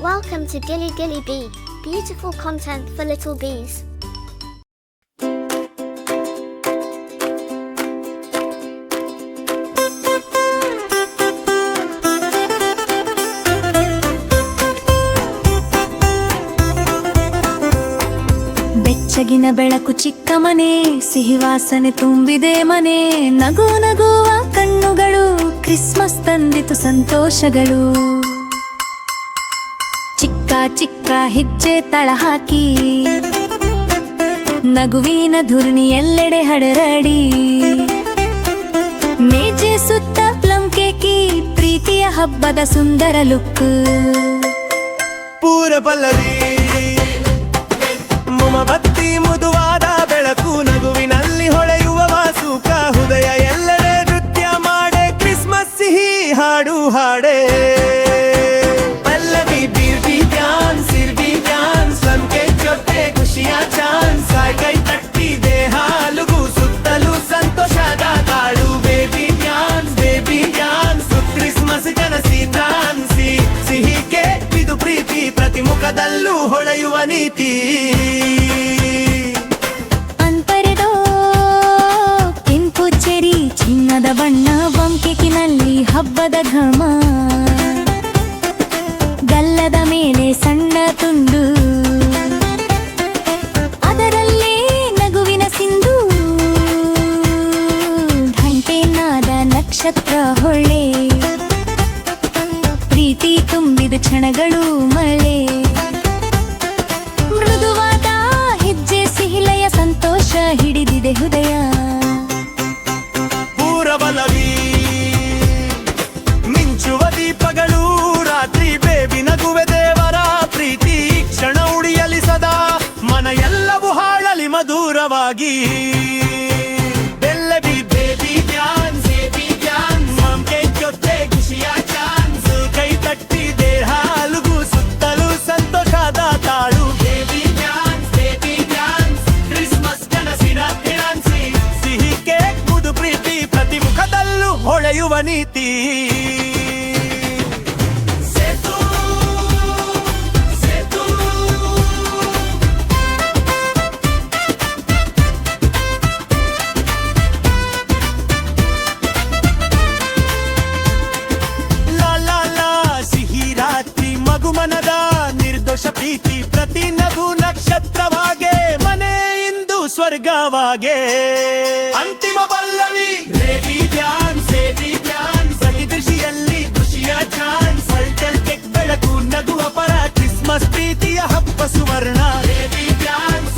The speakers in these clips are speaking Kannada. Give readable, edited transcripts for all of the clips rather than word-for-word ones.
Welcome to Gilly Gilly Bee, beautiful content for little bees. ಬೆಚ್ಚಗಿನ ಬೆಳಕು ಚಿಕ್ಕ ಮನೆ, ಸಿಹಿ ವಾಸನೆ ತುಂಬಿದೆ ಮನೆ, ನಗು ನಗುವ ಕಣ್ಣುಗಳು, ಕ್ರಿಸ್ಮಸ್ ತಂದಿತು ಸಂತೋಷಗಳು. ಚಿಕ್ಕ ಚಿಕ್ಕ ಹೆಜ್ಜೆ ತಳ ಹಾಕಿ, ನಗುವಿನ ಧುರ್ನಿ ಎಲ್ಲೆಡೆ ಹಡರಡಿ, ಮೇಜೆ ಸುತ್ತ ಪ್ಲಮ್ ಕೇಕಿ, ಪ್ರೀತಿಯ ಹಬ್ಬದ ಸುಂದರ ಲುಕ್. ಪೂರ ಪಲ್ಲವಿ ಬತ್ತಿ ಮುದುವಾದ ಬೆಳಕು, ನಗುವಿನಲ್ಲಿ ಹೊಳೆಯುವ ವಾಸುಕ, ಹೃದಯ ಎಲ್ಲೆಡೆ ನೃತ್ಯ ಮಾಡೆ, ಕ್ರಿಸ್ಮಸ್ ಸಿಹಿ ಹಾಡು ಹಾಡೆ. ಪಲ್ಲವಿ ಬ್ಯೂಟಿ ಡ್ಯಾನ್ಸ್, ಇರ್ವಿ ಡ್ಯಾನ್ಸ್, ಸಂಕೆ ಜೊತೆ ಖುಷಿಯ ಚಾನ್ಸ್, ಕೈ ತಟ್ಟಿ ದೇಹ ಅಲುಗು, ಸುತ್ತಲೂ ಸಂತೋಷದ ಕಾಡು. ಬೇಬಿ ಡ್ಯಾನ್ಸ್, ಕ್ರಿಸ್ಮಸ್ ಕನಸಿ ಡ್ಯಾನ್ಸಿ, ಸಿಹಿ ಕೇಕ್ ಇದು ಪ್ರೀತಿ, ಪ್ರತಿ ಮುಖದಲ್ಲೂ ಹೊಳೆಯುವ ನೀತಿ. ಚಿನ್ನದ ಬಣ್ಣ ಬಂಕೆಕಿನಲ್ಲಿ ಹಬ್ಬದ ಘಮ, ಗಲ್ಲದ ಮೇಲೆ ಸಣ್ಣ ತುಂಡು, ಅದರಲ್ಲೇ ನಗುವಿನ ಸಿಂಧು, ಘಂಟೆನಾದ ನಕ್ಷತ್ರ ಹೊಳೆ, ಪ್ರೀತಿ ತುಂಬಿದ ಕ್ಷಣಗಳು ಮಳೆ, ಮೃದುವಾದ ಹೆಜ್ಜೆ ಸಿಹಿಲೆಯ ಸಂತೋಷ ಹಿಡಿದಿದೆ ಹೃದಯ. ಮಿಂಚುವ ದೀಪಗಳು ರಾತ್ರಿ, ಬೇಬಿ ನಗುವೆ ದೇವರ ಪ್ರೀತಿ, ಕ್ಷಣ ಉಳಿಯಲಿ ಸದಾ, ಮನ ಎಲ್ಲವೂ ಹಾಳಲಿ ಮಧುರವಾಗಿ. ಬೆಲ್ಲಬಿ ಬೇಬಿ ಡ್ಯಾನ್ಸ್, ಮಾಮ್ಕೆ ಜೊತೆ ಖುಷಿಯ ಚಾನ್ಸ್, ಕೈ ತಟ್ಟಿ ದೇಹ ಅಲುಗು, ಸುತ್ತಲೂ ಸಂತೋಷದ ತಾಳು. ಬೇಬಿ ಡ್ಯಾನ್ಸ್, ಕ್ರಿಸ್ಮಸ್ ಕನಸಿನ ಡ್ಯಾನ್ಸಿ, ಸಿಹಿ ಕೇಕ್ ಮುದು ಪ್ರೀತಿ, ಪ್ರತಿ ಮುಖದಲ್ಲೂ ಹೊಳೆಯುವ ನೀತಿ. ಮನದ ನಿರ್ದೋಷ ಪ್ರೀತಿ, ಪ್ರತಿ ನಗು ನಕ್ಷತ್ರವಾಗೆ, ಮನೆ ಇಂದು ಸ್ವರ್ಗವಾಗೆ. ಅಂತಿಮ ಪಲ್ಲವಿ ಬೇಬಿ ಡ್ಯಾನ್ಸ್, ಪ್ರತಿ ದೃಷ್ಟಿಯಲ್ಲಿ ಖುಷಿಯ ಚಾನ್ಸ್, ಸಲ್ಟಲ್ ಕೆಕ್ ಬೆಳಕು, ನಗುವ ಪರ, ಕ್ರಿಸ್ಮಸ್ ಪ್ರೀತಿಯ ಹಬ್ಬ ಸುವರ್ಣ. ಬೇಬಿ ಡ್ಯಾನ್ಸ್,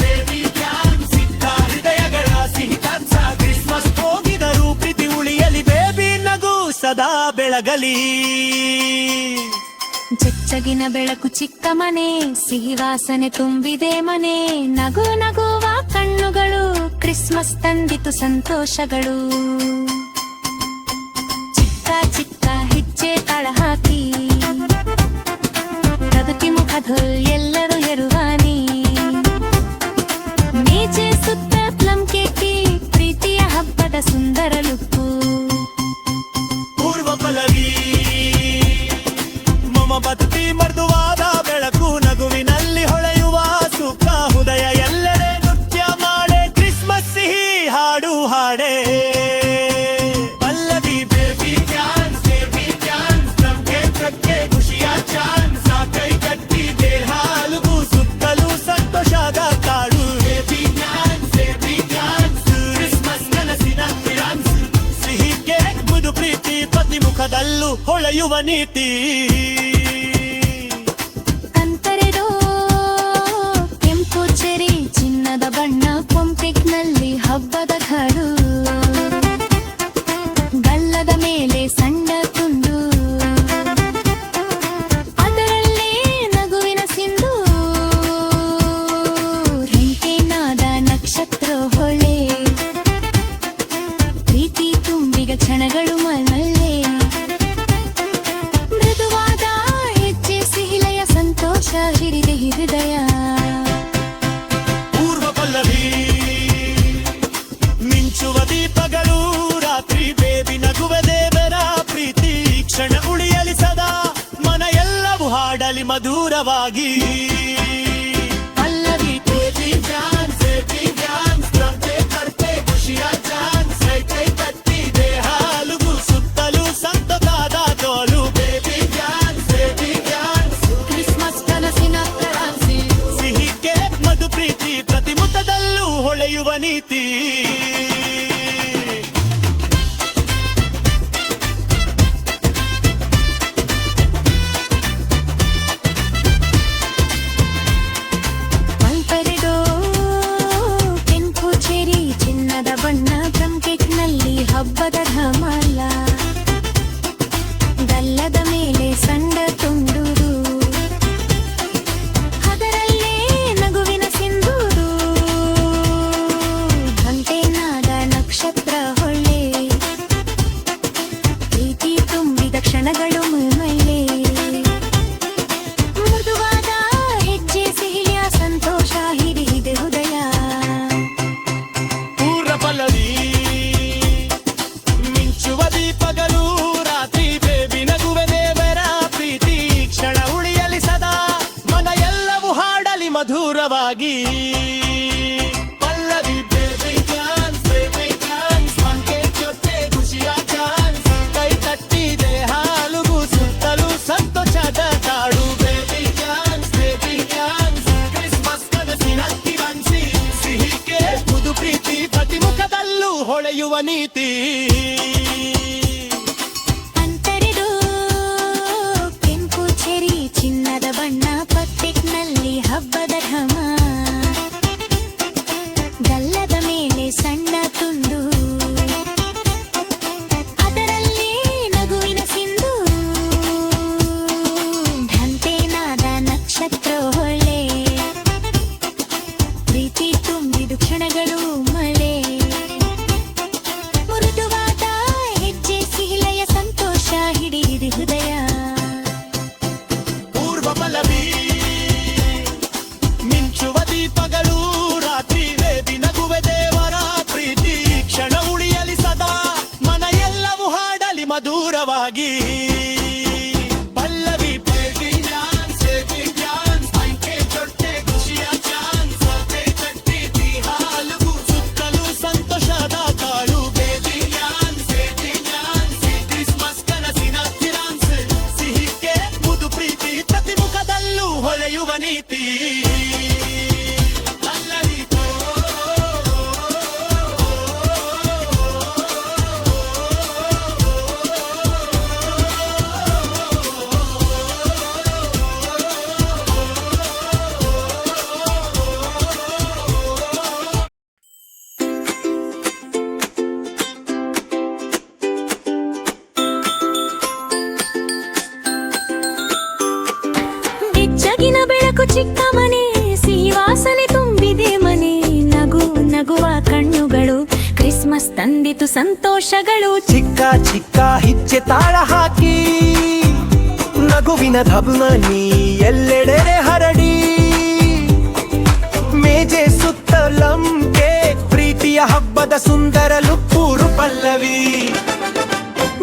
ಸಿಕ್ಕ ಹೃದಯಗಳ ಸಿಹಿ ಕನಸ, ಕ್ರಿಸ್ಮಸ್ ಹೋಗಿದರೂ ಪ್ರೀತಿ ಉಳಿಯಲಿ, ಬೇಬಿ ನಗು ಸದಾ ಬೆಳಗಲಿ. ಬೆಚ್ಚಗಿನ ಬೆಳಕು ಚಿಕ್ಕ ಮನೆ, ಸಿಹಿ ವಾಸನೆ ತುಂಬಿದೆ ಮನೆ, ನಗು ನಗುವ ಕಣ್ಣುಗಳು, ಕ್ರಿಸ್ಮಸ್ ತಂದಿತು ಸಂತೋಷಗಳು. ಚಿಕ್ಕ ಚಿಕ್ಕ ಹೆಜ್ಜೆ ತಳ ಹಾಕಿ, ಪ್ರಗತಿ ಮುಖದೊಲ್ ಎಲ್ಲರೂ ಹೆರುವಾನಿ, ಮೇಜೆ ಸುತ್ತ ಪ್ಲಮ್ ಕೇಕಿ, ಪ್ರೀತಿಯ ಹಬ್ಬದ ಸುಂದರ ಲುಕ್ಕು. ಪೂರ್ವ ಪಲ್ಲವಿ ಬತ್ತಿ ಮೃದುವಾದ ಬೆಳಕು, ನಗುವಿನಲ್ಲಿ ಹೊಳೆಯುವ ಸುಖ, ಹೃದಯ ಎಲ್ಲೆಡೆ ನೃತ್ಯ ಮಾಡೆ, ಕ್ರಿಸ್ಮಸ್ ಸಿಹಿ ಹಾಡು ಹಾಡೆ. ಪಲ್ಲವಿ ಬೇಬಿ ಡ್ಯಾನ್ಸ್, ಪ್ರಕ್ಕೆ ಖುಷಿಯ ಚಾನ್ಸ್, ಕೈ ಕಟ್ಟಿ ದೇಹ ಅಲುಗು, ಸುತ್ತಲೂ ಸಂತೋಷದ ಕಾಡು. ಬೇಬಿ ಡ್ಯಾನ್ಸ್, ಕ್ರಿಸ್ಮಸ್ ಕನಸಿನ ಡ್ಯಾನ್ಸ್, ಸಿಹಿ ಕೇಕ್ ಮುದು ಪ್ರೀತಿ, ಪ್ರತಿ ಮುಖದಲ್ಲೂ ಹೊಳೆಯುವ ನೀತಿ. ಚಿನ್ನದ ಬಣ್ಣ ಪೊಂಪೆಕ್ನಲ್ಲಿ ಹಬ್ಬದ ಘಡು, ಗಲ್ಲದ ಮೇಲೆ ಸಣ್ಣ ತುಂಡು, ಅದರಲ್ಲೇ ನಗುವಿನ ಸಿಂಧು, ಘಂಟೆನಾದ ನಕ್ಷತ್ರ ಹೊಳೆ, ಪ್ರೀತಿ ತುಂಬಿದ ಕ್ಷಣಗಳು ಮನಲ್ಲೇ, ಮೃದುವಾದ ಹೆಜ್ಜೆ ಸಿಹಿಲೆಯ ಸಂತೋಷ ಹಿಡಿದೆ ಹೃದಯ. ಮಿಂಚುವ ದೀಪಗಳು ರಾತ್ರಿ, ಬೇಬಿ ನಗುವೆ ದೇವರ ಪ್ರೀತಿ, ಕ್ಷಣ ಉಳಿಯಲಿ ಸದಾ, ಮನ ಎಲ್ಲವೂ ಹಾಡಲಿ. ಹಾಡಲಿ ಮಧುರವಾಗಿ ಪಲ್ಲವಿ ಬೇಬಿ ಡ್ಯಾನ್ಸ್ ಬೇಬಿ ಡ್ಯಾನ್ಸ್ ತಂದೆ ಕರ್ತೆ ಖುಷಿಯ ಚಾನ್ಸ್ ಕೈ ತಟ್ಟಿ ದೇಹಾಲುಗು ಸುತ್ತಲೂ ಸಂತೋಷದ ತೋಲು ಬೇಬಿ ಡ್ಯಾನ್ಸ್ ಕ್ರಿಸ್ಮಸ್ ಕನಸಿನ ಪ್ರವಾಸಿ ಸಿಹಿ ಕೇಕ್ ಮಧು ಪ್ರೀತಿ ಪ್ರತಿ ಮುಖದಲ್ಲೂ ಹೊಳೆಯುವ ನೀತಿ ಮಲ್ಪರೆಡೋ ಕೆಂಪು ಚೆರಿ ಚಿನ್ನದ ಬಣ್ಣ ಪ್ಲಮ್ ಕೇಕ್ನಲ್ಲಿ ಹಬ್ಬದ ಧಮಾಲ ಗಲ್ಲದ ಮೇಲೆ ಸಣ್ಣ ತುಂಡುರು ಅದರಲ್ಲೇ ನಗುವಿನ ಸಿಂಧೂರು ಗಂಟೆನಾದ ನಕ್ಷತ್ರ ಹೊಳ್ಳೆ ಪ್ರೀತಿ ತುಂಬಿದ ಕ್ಷಣಗಳು ಮೈಲೆ ಮೃದುವಾದ ಹೆಜ್ಜೆ ಸಿಹಿಯ ಸಂತೋಷ ಹಿಡಿದ ಹೃದಯ ಪೂರ್ಣ ಪಲ್ಲವಿ ಮಿಂಚುವ ದೀಪಗಳು ರಾತ್ರಿ ಬೇಬಿ ನಗುವೆ ದೇವರ ಪ್ರೀತಿ ಕ್ಷಣ ಉಳಿಯಲಿ ಸದಾ ಮನ ಎಲ್ಲವೂ ಹಾಡಲಿ ಮಧುರವಾಗಿ ಪಲ್ಲವಿ ಬೇಬಿ ಡ್ಯಾನ್ಸ್ ಮಂಕೆ ಜೊತೆ ಖುಷಿಯ ಚಾನ್ಸ್ ಕೈ ತಟ್ಟಿದೆ ಹಾಲುಗು ಸುತ್ತಲೂ ಸಂತೋಷದ ತಾಡು ಬೇಬಿ ಡ್ಯಾನ್ಸ್ ಕ್ರಿಸ್ಮಸ್ ಕನಸಿನ ಕಿವಂಸಿ ಸಿಹಿ ಕೇಕ್ ಮೃದು ಪ್ರೀತಿ ಪ್ರತಿ ಮುಖದಲ್ಲೂ ಹೊಳೆಯುವ ನೀತಿ ಅಂತರಿದು ಕೆಂಪು ಚೆರಿ ಚಿನ್ನದ ಬಣ್ಣ ಪಟ್ಟಿಕ್ನಲ್ಲಿ ಹಬ್ಬದ ಢಮ ಗಲ್ಲದ ಮೇಲೆ ಸಣ್ಣ ತುಂಡು ಅದರಲ್ಲಿ ನಗುವಿನ ಸಿಂಧು ಢಂಟೆನಾದ ನಕ್ಷತ್ರ ಹೊಳೆ ಪ್ರೀತಿ ತುಂಬಿದು ಕ್ಷಣಗಳು ಮಳೆ ಮೃದುವಾದ ಹೆಜ್ಜೆ ಸಿಹಿಲಯ ಸಂತೋಷ ಹಿಡಿದು ಹೃದಯ ಪೂರ್ವ ಪಲ್ಲವಿ ಮಿಂಚುವ ದೀಪಗಳು ರಾತ್ರಿ ಬೇಬಿ ನಗುವೆ ದೇವರ ಪ್ರೀತಿ ಕ್ಷಣ ಉಳಿಯಲಿ ಸದಾ ಮನ ಎಲ್ಲವೂ ಹಾಡಲಿ ಮಧುರವಾಗಿ ಪಲ್ಲವಿ ಬೇಬಿ ಡ್ಯಾನ್ಸ್ ಮೈಕೆ ಜೊತೆ ಖುಷಿಯ ಚಾನ್ಸ್ ಕೈ ತಟ್ಟಿದಿ ಹಾಲುಗು ಸುತ್ತಲೂ ಸಂತೋಷದ ತಾಳು ಬೇಬಿ ಡ್ಯಾನ್ಸ್ ಕ್ರಿಸ್ಮಸ್ ಕನಸಿನ ಕಿರಾನ್ಸ್ ಸಿಹಿ ಕೇಕ್ ಮುದು ಪ್ರೀತಿ ಪ್ರತಿ ಮುಖದಲ್ಲೂ ಹೊಳೆಯುವ ನೀತಿ ಅಲ್ಲರಿತೋ ಬೆಚ್ಚಗಿನ ಬೆಳಕು ಚಿಕ್ಕ ಮನೆ ಸಿಹಿ ವಾಸನೆ ತುಂಬಿದೆ ಮನೆ ನಗು ನಗುವ ಕಣ್ಣುಗಳು ಕ್ರಿಸ್ಮಸ್ ತಂದಿತು ಸಂತೋಷಗಳು ಚಿಕ್ಕ ಚಿಕ್ಕ ಹಿಚ್ಚೆ ತಾಳ ಹಾಕಿ ನಗುವಿನ ಧಬಮನಿ ಎಲ್ಲೆಡೆ ಹರಡಿ ಮೇಜೆ ಸುತ್ತಲಂಕೆ ಪ್ರೀತಿಯ ಹಬ್ಬದ ಸುಂದರ ಲುಪ್ಪೂರು ಪಲ್ಲವಿ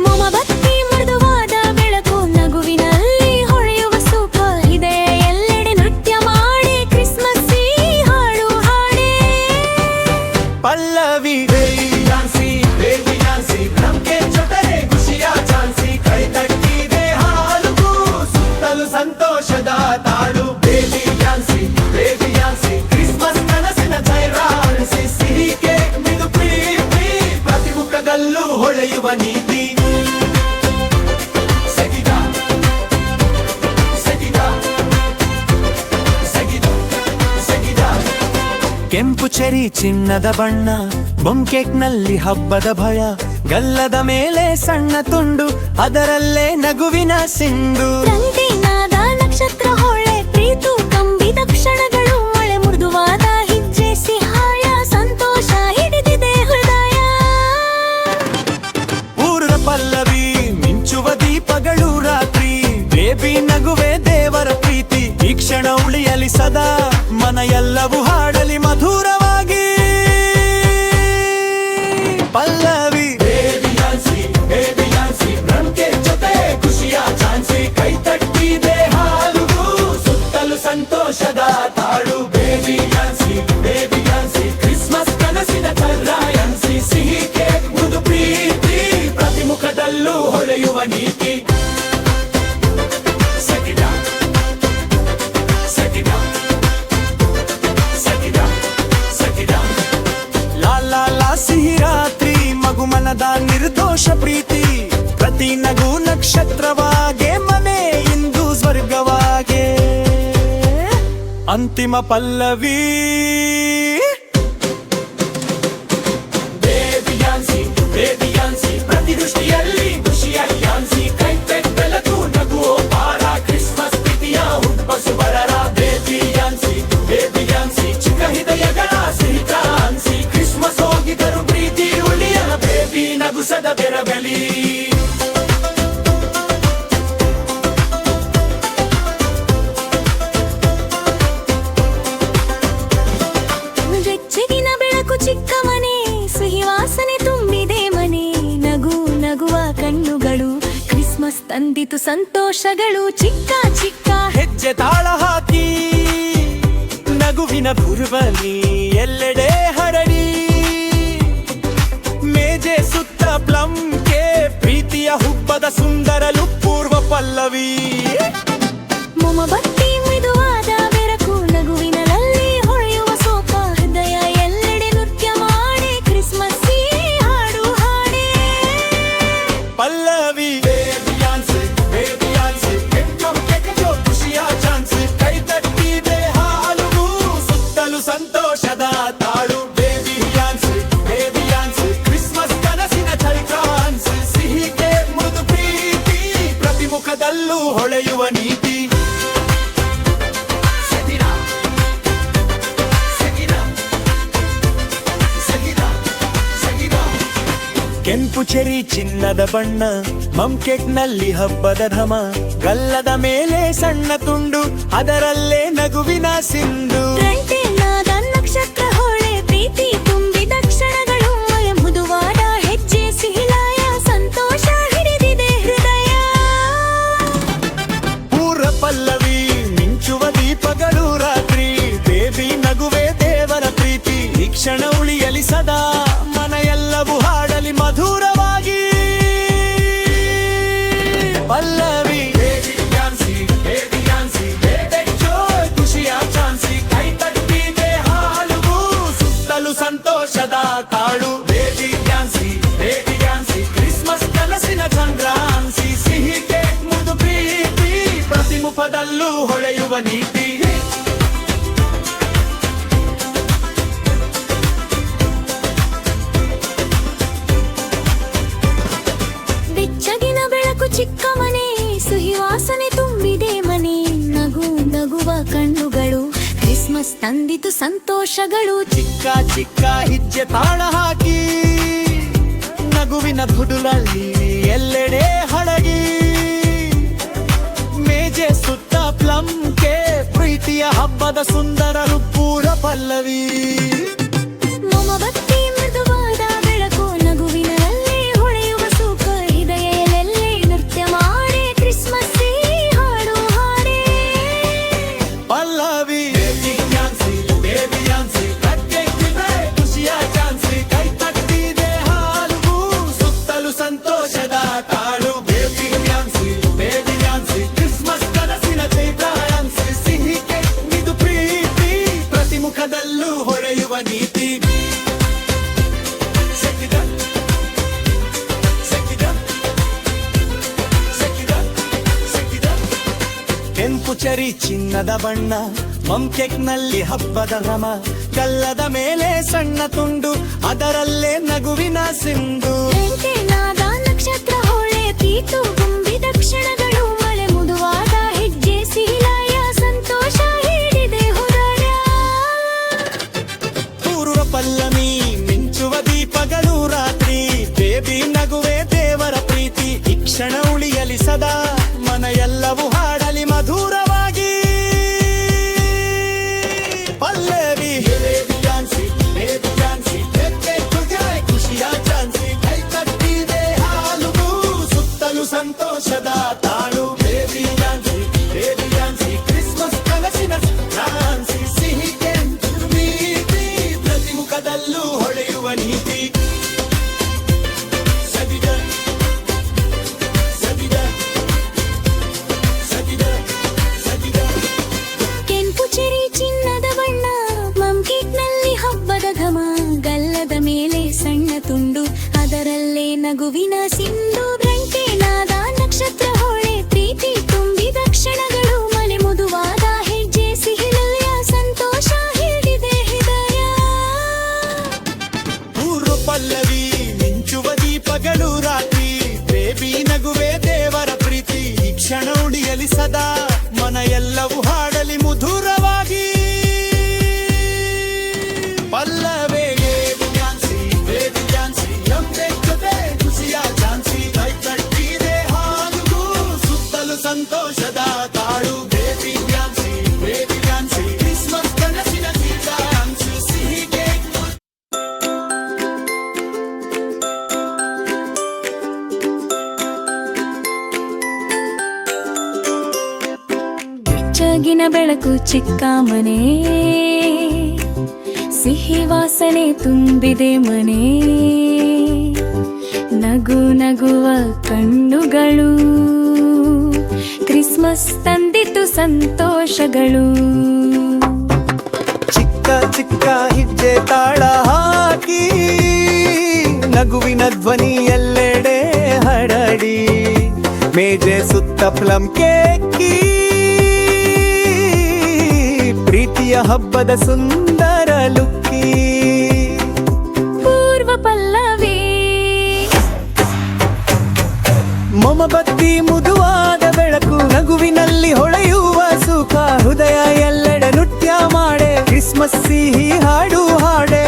ಮೊಮಬತ್ತಿ ಮೃದುವಾದ ಬೆಳಕು ನಗುವಿನಲ್ಲಿ ಹೊಳೆಯುವ ಸೂಪ ಹೃದಯ ಎಲ್ಲೆಡೆ ನೃತ್ಯ ಮಾಡಿ ಕ್ರಿಸ್ಮಸ್ ಹಾಡು ಹಾಡೇ ಪಲ್ಲವಿ ಬೇಬಿ ಡ್ಯಾನ್ಸಿ ನಮ್ಗೆ ಜೊತೆ ಖುಷಿಯ ಚಾನ್ಸಿ ಕೈ ತಟ್ಟಿದೆ ಹಾಲುಗೂ ಸುತ್ತಲೂ ಸಂತೋಷದ ತಾಳು ಬೇಬಿ ಡ್ಯಾನ್ಸಿ ಕ್ರಿಸ್ಮಸ್ ಕನಸಿನ ಜೈರಾಣಿಸಿ ಸಿಹಿ ಕೇಕ್ ಮಿದು ಪ್ರೀತಿ ಪ್ರತಿ ಮುಖದಲ್ಲೂ ಹೊಳೆಯುವ ನೀತಿ ಸಗಿದ ಸಗಿದ ಸಗಿದ ಸಗಿದ ಕೆಂಪು ಚೆರಿ ಚಿನ್ನದ ಬಣ್ಣ ಬೊಮ್ ಕೇಕ್ನಲ್ಲಿ ಹಬ್ಬದ ಭಯ ಗಲ್ಲದ ಮೇಲೆ ಸಣ್ಣ ತುಂಡು ಅದರಲ್ಲೇ ನಗುವಿನ ಸಿಂಧು ಗಂಟೆನಾದ ನಕ್ಷತ್ರ ಹೊಳೆ ಪ್ರೀತು ಕಂಬಿದ ಕ್ಷಣಗಳು ಮಳೆ ಮೃದುವಾದ ಹೆಜ್ಜೆ ಸಿಹಾಯ ಸಂತೋಷ ಹಿಡಿದಿದೆ ಹೃದಯ ಪೂರ್ವ ಪಲ್ಲವಿ ಮಿಂಚುವ ದೀಪಗಳು ರಾತ್ರಿ ಬೇಬಿ ನಗುವೆ ದೇವರ ಪ್ರೀತಿ ಈ ಕ್ಷಣ ಉಳಿಯಲಿ ಸದಾ ಮನ ಎಲ್ಲವೂ ಹಾಡಲಿ ಮಧುರವಾಗಿ ಪಲ್ಲವಿ ಬೇಬಿ ಡ್ಯಾನ್ಸಿ ನಮ್ಗೆ ಜೊತೆ ಖುಷಿಯ ಚಾನ್ಸಿ ಕೈ ತಟ್ಟಿ ಸಂತೋಷ ಪ್ರೀತಿ ಪ್ರತಿ ನಗು ನಕ್ಷತ್ರವಾಗೆ ಮನೆ ಇಂದು ಸ್ವರ್ಗವಾಗೆ ಅಂತಿಮ ಪಲ್ಲವಿ ಬೇಬಿಯಾನ್ಸಿ ಪ್ರತಿ ದೃಷ್ಟಿಯಲ್ಲಿ ಖುಷಿಯ ಯಾನ್ಸಿ ಕೈ ಬೆಳಕು ನಗುವ ಪಾರ ಕ್ರಿಸ್ಮಸ್ ಪ್ರೀತಿಯ ಹುಬ್ಬಸು ಬರರ ಬೇಬಿಯಾನ್ಸಿ ಚಿಕ್ಕ ಹೃದಯಗಳ ಸಿಹಿ ಕಾನ್ಸಿ ಕ್ರಿಸ್ಮಸ್ ಹೋಗಿದರು ಪ್ರೀತಿ ಉಳಿಯ ಬೇಬಿ ನಗುಸದ ಬೆರಬಲಿ ಬೆಚ್ಚಗಿನ ಬೆಳಕು ಚಿಕ್ಕ ಮನೆ ಸಿಹಿ ವಾಸನೆ ತುಂಬಿದೆ ಮನೆ ನಗು ನಗುವ ಕಣ್ಣುಗಳು ಕ್ರಿಸ್ಮಸ್ ತಂದಿತು ಸಂತೋಷಗಳು ಚಿಕ್ಕ ಚಿಕ್ಕ ಹೆಜ್ಜೆ ತಾಳ ಹಾಕಿ ನಗುವಿನ ಪುರ್ವಲಿ ಎಲ್ಲೆಡೆ ಹರಡಿ ಮೇಜೆ ಸುತ್ತ ಪ್ಲಂಕೆ ಪ್ರೀತಿಯ ಹುಬ್ಬದ ಸುಂದರ ಪೂರ್ವ ಪಲ್ಲವಿ ಮೊಮಬತ್ತಿ ಮೆದುವಾದ ಬೆರಕು ನಗುವಿನಲ್ಲಿ ಹೊಳೆಯುವ ಸೋಪ ಹೃದಯ ಎಲ್ಲೆಡೆ ನೃತ್ಯ ಮಾಡಿ ಕ್ರಿಸ್ಮಸ್ ಹಾಡು ಹಾಡೆ ಪಲ್ಲವಿ ಬೇಬಿಯಾನ್ಸಿ ಕೆಂಚೋ ಖುಷಿಯ ಚಾನ್ಸ್ ಕೈ ತಟ್ಟಿದೆ ಹಾಲುಗೂ ಸುತ್ತಲೂ ಸಂತೋಷದ ತಾಳು ಬೇಬಿಯಾನ್ಸಿ ಕ್ರಿಸ್ಮಸ್ ಕನಸಿನ ಛಾಯಾನ್ಸ್ ಸಿಹಿಗೆ ಮೃದು ಪ್ರೀತಿ ಪ್ರತಿ ಮುಖದಲ್ಲೂ ಹೊಳೆಯುವ ನೀತಿ ಕೆಂಪು ಚೆರಿ ಚಿನ್ನದ ಬಣ್ಣ ಮಮ್ಕೆಟ್ನಲ್ಲಿ ಹಬ್ಬದ ಘಮ ಗಲ್ಲದ ಮೇಲೆ ಸಣ್ಣ ತುಂಡು ಅದರಲ್ಲೇ ನಗುವಿನ ಸಿಂಧು ಗಂಟೆನಾದ ನಕ್ಷತ್ರ ಹೊಳೆ ಪ್ರೀತಿ ತುಂಬಿದ ಕ್ಷಣಗಳು ಮಳೆ ಮೃದುವಾದ ಹೆಜ್ಜೆ ಸಿಹಿಲಾಯ ಸಂತೋಷ ಹಿಡಿದಿದೆ ಹೃದಯ ಪೂರ ಪಲ್ಲವಿ ಮಿಂಚುವ ದೀಪಗಳು ರಾತ್ರಿ ಬೇಬಿ ನಗುವೆ ದೇವರ ಪ್ರೀತಿ ಈ ಕ್ಷಣ ಉಳಿಯಲಿ ಸದಾ ಮನ ಎಲ್ಲವೂ ಹಾಡಲಿ ಮಧುರವಾಗಿ ಪಲ್ಲವಿ ಬೇಬಿಯಾನ್ಸಿ ಖುಷಿಯ ಚಾನ್ಸಿ ಕೈ ತಟ್ಟಿದೆ ಹಾಲುಗೂ ಸುತ್ತಲೂ ಸಂತೋಷದ ತಾಳು ಬೇಬಿಯಾನ್ಸಿ ಕ್ರಿಸ್ಮಸ್ ಕನಸಿನ ಸಂಕ್ರಾಂತಿ ಸಿಹಿಗೆ ಮುದು ಪ್ರೀತಿ ಪ್ರತಿ ಮುಖದಲ್ಲೂ ಹೊಳೆಯುವ ನೀತಿ ಬೆಚ್ಚಗಿನ ಬೆಳಕು ಚಿಕ್ಕ ಮನೆ ಸಿಹಿ ವಾಸನೆ ತುಂಬಿದೆ ಮನೆ ನಗು ನಗುವ ಕಣ್ಣುಗಳು ಕ್ರಿಸ್ಮಸ್ ತಂದಿತು ಸಂತೋಷಗಳು ಚಿಕ್ಕ ಚಿಕ್ಕ ಹೆಜ್ಜೆ ತಾಳ ಹಾಕಿ ನಗುವಿನ ಧುಡುಲಲ್ಲಿ ಎಲ್ಲೆಡೆ ಹಳಗಿ ಮೇಜೆ ಸುತ್ತ ಪ್ಲಂಕೆ ಪ್ರೀತಿಯ ಹಬ್ಬದ ಸುಂದರ ಪೂರ ಪಲ್ಲವಿ ಮೊಮಬತ್ತಿ ಮೃದುವಾದ ಬೆಳಕು ನಗುವಿನಲ್ಲಿ ಹೊಳೆಯುವ ಸೂಕ ಹೃದಯದಲ್ಲೇ ನೃತ್ಯ ಮಾಡಿ ಕ್ರಿಸ್ಮಸ್ ಹಾಡು ಹಾಡೆ ಪಲ್ಲವಿ ಬೇಬಿಯಾನ್ಸಿ ಖುಷಿಯ ಚಾನ್ಸಿ ಕೈ ತಟ್ಟಿದೆ ಹಾಲುಗೂ ಸುತ್ತಲೂ ಸಂತೋಷದ ತಾಳು ಬೇಬಿಯಾನ್ಸಿ ಕ್ರಿಸ್ಮಸ್ ಕನಸಿನ ಚೈತ್ರಾಂಸಿ ಸಿಹಿಗೆ ಇದು ಪ್ರೀತಿ ಪ್ರತಿ ಮುಖದಲ್ಲೂ ಹೊಳೆಯುವ ನೀತಿ ಕೆಂಪು ಚರಿ ಚಿನ್ನದ ಬಣ್ಣ ಮಮ್ಕೆಕ್ನಲ್ಲಿ ಹಬ್ಬದ ರಮ ಕಲ್ಲದ ಮೇಲೆ ಸಣ್ಣ ತುಂಡು ಅದರಲ್ಲೇ ನಗುವಿನ ಸಿಂಧು ಗಂಟೆನಾದ ನಕ್ಷತ್ರ ಹೊಳೆ ಪ್ರೀತು ತುಂಬಿದ ಕ್ಷಣಗಳು ಮಳೆ ಮುದುವಾದ ಹೆಜ್ಜೆ ಸಿಹಿಲಾಯ ಸಂತೋಷ ಹಿಡಿದೆ ಹೊರಡ ಪೂರ್ವ ಪಲ್ಲವಿ ಮಿಂಚುವ ದೀಪಗಳು ರಾತ್ರಿ ಬೇಬಿ ನಗುವೆ ದೇವರ ಪ್ರೀತಿ ಈ ಕ್ಷಣ ಉಳಿಯಲಿ ಸದಾ ಮನ ಎಲ್ಲವೂ ಹಾಡಲಿ ಮಧುರವಾಗಿ ಪಲ್ಲವಿ ಬೇಬಿಯಾನ್ಸಿ ಖುಷಿಯ ಚಾನ್ಸಿ ಕೈ ತಟ್ಟಿದೆ ಹಾಲುಗೂ ಸುತ್ತಲೂ ಸಂತೋಷದ ತಾಳು ನಗುವಿನ ಸಿಂಧು ಗಂಟೆನಾದ ನಕ್ಷತ್ರ ಹೊಳೆ ಪ್ರೀತಿ ತುಂಬಿದ ಕ್ಷಣಗಳು ಮನೆ ಮುದುವಾದ ಹೆಜ್ಜೆ ಸಿಹಿಲಯ ಸಂತೋಷ ಹಿಡಿದೆ ಹೃದಯ ಪೂರ್ವ ಪಲ್ಲವಿ ಮಿಂಚುವ ದೀಪಗಳು ರಾತ್ರಿ ಬೇಬಿ ನಗುವೆ ದೇವರ ಪ್ರೀತಿ ಈ ಕ್ಷಣ ಉಳಿಯಲಿ ಸದಾ ಮನ ಎಲ್ಲವೂ ಹಾಡಲಿ ಮಧುರವಾಗಿ ಪಲ್ಲವೇ ಸಂತೋಷದ ತಾಳು ಬೇಬಿ ಡ್ಯಾನ್ಸಿ ಕ್ರಿಸ್ಮಸ್ ಕನಸಿನ ಡ್ಯಾನ್ಸ್ ಸಿಹಿ ಕೇಕ್ ಬೆಚ್ಚಗಿನ ಬೆಳಕು ಚಿಕ್ಕ ಮನೆ ಸಿಹಿ ವಾಸನೆ ತುಂಬಿದೆ ಮನೆ ನಗು ನಗುವ ಕಣ್ಣುಗಳು ಕ್ರಿಸ್ಮಸ್ ತಂದಿತು ಸಂತೋಷಗಳು ಚಿಕ್ಕ ಚಿಕ್ಕ ಹೆಜ್ಜೆ ತಾಳ ಹಾಕಿ ನಗುವಿನ ಧ್ವನಿ ಎಲ್ಲೆಡೆ ಹರಡಿ ಮೇಜೆ ಸುತ್ತ ಪ್ಲಮ್ ಕೇಕಿ ಪ್ರೀತಿಯ ಹಬ್ಬದ ಸುಂದರ ಲುಕ್ಕಿ ಪೂರ್ವ ಪಲ್ಲವಿ ಮೊಮಬತ್ತಿ ಮುದುವಾದ ಬೆಳಕು ನಗುವಿನಲ್ಲಿ ಹೊಳೆಯುವ ಸುಖ ಹೃದಯ ಎಲ್ಲೆಡೆ ನೃತ್ಯ ಮಾಡೆ ಕ್ರಿಸ್ಮಸ್ ಸಿಹಿ ಹಾಡು ಹಾಡೆ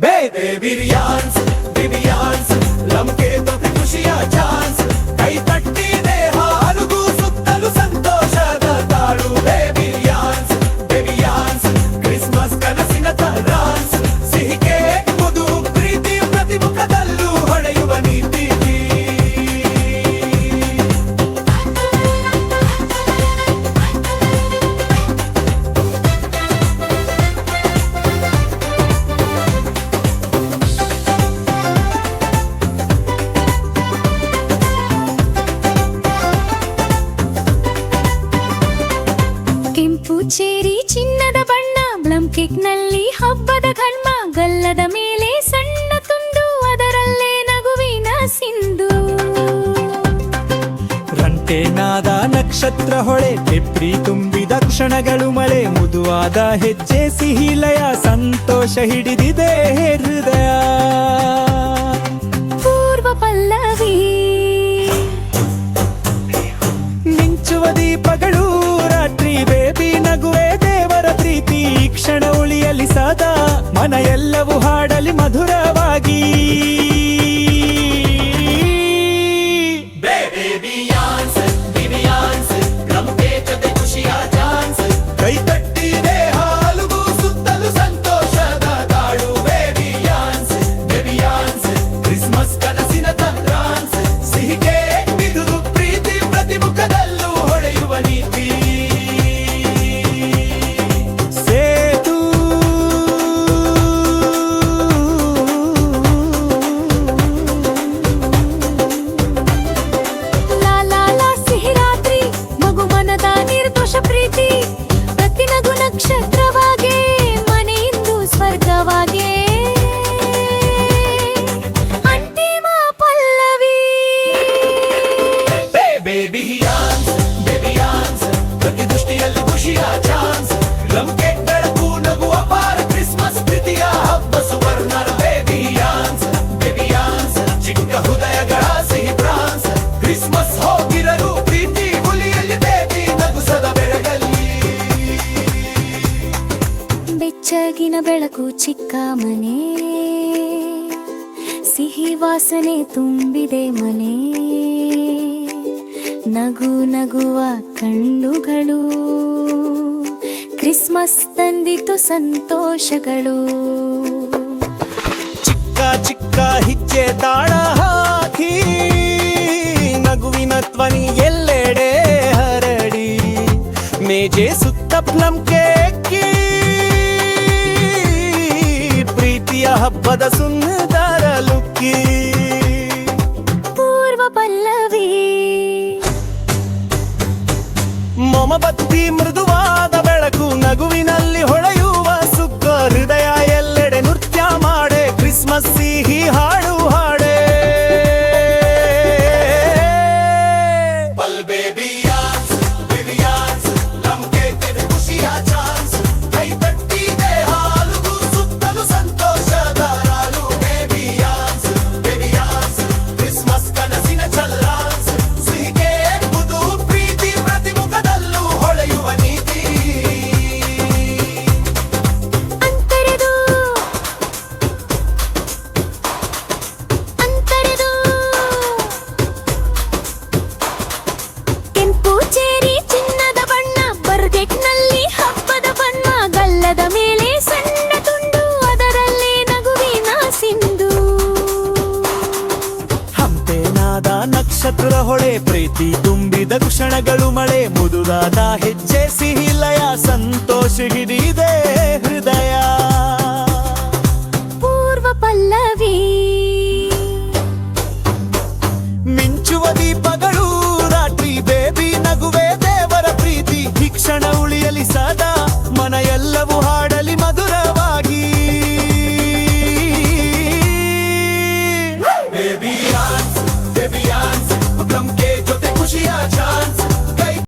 ಬೇಬಿ ಬಿರಿಯಾನ್ಸ್ ಲಂಕೆ ತೊಟ್ಟು ಖುಷಿಯ ಚಾನ್ಸ್ ಕೈ ತಟ್ಟಿದೆ ಹಾಲುಗೂ ಸುತ್ತಲೂ ಸಂತೋಷದ ತಾಳು ಬೇಬಿಯಾನ್ಸ್ ಕ್ರಿಸ್ಮಸ್ ಕನಸಿನ ತರಾನ್ಸ್ ಸಿಹಿ ಕೇಕ್ ಮುದು ಪ್ರೀತಿ ಪ್ರತಿ ಮುಖದಲ್ಲೂ ಹೊಳೆಯುವ ನೀತಿ ಕೆಂಪು ಚೇರಿ ಚಿನ್ನದ ಬಣ್ಣ ಬ್ಲಮ್ ಕೇಕ್ ನಲ್ಲಿ ಹಬ್ಬದ ಘರ್ಮ ಗಲ್ಲದ ಮೇಲೆ ಸಣ್ಣ ತುಂಡು ಅದರಲ್ಲೇ ನಗುವಿನ ಸಿಂಧು ರಂಟೆನಾದ ನಕ್ಷತ್ರ ಹೊಳೆ ಬೆಪ್ರಿ ತುಂಬಿದ ಕ್ಷಣಗಳು ಮಳೆ ಮುದುವಾದ ಹೆಜ್ಜೆ ಸಿಹಿಲಯ ಸಂತೋಷ ಹಿಡಿದಿದೆ ಹೃದಯ ಪೂರ್ವ ಪಲ್ಲವಿ ಮಿಂಚುವ ದೀಪಗಳು ರಾತ್ರಿ ಬೇಬಿ ನಗುವೆ ದೇವರ ಪ್ರೀತಿ ಈ ಕ್ಷಣ ಉಳಿಯಲಿ ಸದಾ ಮನ ಎಲ್ಲವೂ ಹಾಡಲಿ ಮಧುರವಾಗಿ ಕೈ ತಟ್ಟಿದೆ ಹಾಲುಗೂ ಸುತ್ತಲೂ ಸಂತೋಷದ ತಾಳು ಬೇಬಿಯಾನ್ಸ್ ಕ್ರಿಸ್ಮಸ್ ಕನಸಿನ ತಂತ್ರಾನ್ಸ್ ಸಿಹಿ ಕೇಕ್ ಬಿದುದು ಪ್ರೀತಿ ಪ್ರತಿ ಮುಖದಲ್ಲೂ ಹೊಳೆಯುವ ನೀತಿ ಸೇತು ಲಾ ಲಾ ಲಾ ಸಿಹಿ ರಾತ್ರಿ ಮಗು ಮನದ ನಿರ್ದೋಷ ಪ್ರೀತಿ ಪ್ರತಿ ನಗು ನಕ್ಷತ್ರವಾಗೆ ಮನೆಯಿಂದು ಸ್ವರ್ಗವಾಗೆ ಅಂತಿಮ ಪಲ್ಲವಿ ಬೇಬಿಯಾನ್ಸ್ ಪ್ರತಿ ದೃಷ್ಟಿಯಲ್ಲಿ ಖುಷಿಯ ಚಾನ್ಸ್ ಲಂಕೆ ಬೆಳಕು ನಗು ಅಪಾರ ಕ್ರಿಸ್ಮಸ್ ಪ್ರೀತಿಯ ಹಬ್ಬ ಸುವರ್ಣರ ಬೇಬಿಯಾನ್ಸ್ ಚಿಕ್ಕ ಹೃದಯಗಳ ಸಿಹಿ ಫ್ರಾನ್ಸ್ ಕ್ರಿಸ್ಮಸ್ ಹೋಗಿರಲು ಪ್ರೀತಿ ಹುಲಿಯಲ್ಲಿ ಬೇಬಿ ನಗುಸದ ಬೆಳಗಲ್ಲಿ ಬೆಚ್ಚಗಿನ ಬೆಳಕು ಚಿಕ್ಕ ಮನೆ ಸಿಹಿ ವಾಸನೆ ತುಂಬಿದೆ ಮನೆ ನಗು ನಗುವ ಕಣ್ಣುಗಳು ಕ್ರಿಸ್ಮಸ್ ತಂದಿತು ಸಂತೋಷಗಳು ಚಿಕ್ಕ ಚಿಕ್ಕ ಹಿಚ್ಚೆ ತಾಳ ಹಾಕಿ ನಗುವಿನ ಧ್ವನಿ ಎಲ್ಲೆಡೆ ಹರಡಿ ಮೇಜೆ ಸುತ್ತ ಪ್ಲಮ್ ಕೇಕಿ ಪ್ರೀತಿಯ ಹಬ್ಬದ ಸುಂದರ ಲುಕ್ಕಿ ಪೂರ್ವ ಪಲ್ಲವಿ ಮೊಮಬತ್ತಿ ಮೃದುವಾದ ಬೆಳಕು ನಗುವಿನಲ್ಲಿ ಹೊಳೆಯುವ ಸುಖ ಹೃದಯ ಎಲ್ಲೆಡೆ ನೃತ್ಯ ಮಾಡೆ ನಕ್ಷತ್ರ ಹೊಳೆ ಪ್ರೀತಿ ತುಂಬಿದ ಕ್ಷಣಗಳು ಮಳೆ ಮುದುದಾದ ಹೆಜ್ಜೆ ಸಿಹಿಲಯ ಸಂತೋಷ ಹಿಡಿದೆ ಹೃದಯ ಪೂರ್ವ ಪಲ್ಲವಿ ಮಿಂಚುವ ದೀಪಗಳು ರಾತ್ರಿ ಬೇಬಿ ನಗುವೆ ದೇವರ ಪ್ರೀತಿ ಈ ಕ್ಷಣ ಉಳಿಯಲಿ ಸದಾ ಮನ ಎಲ್ಲವೂ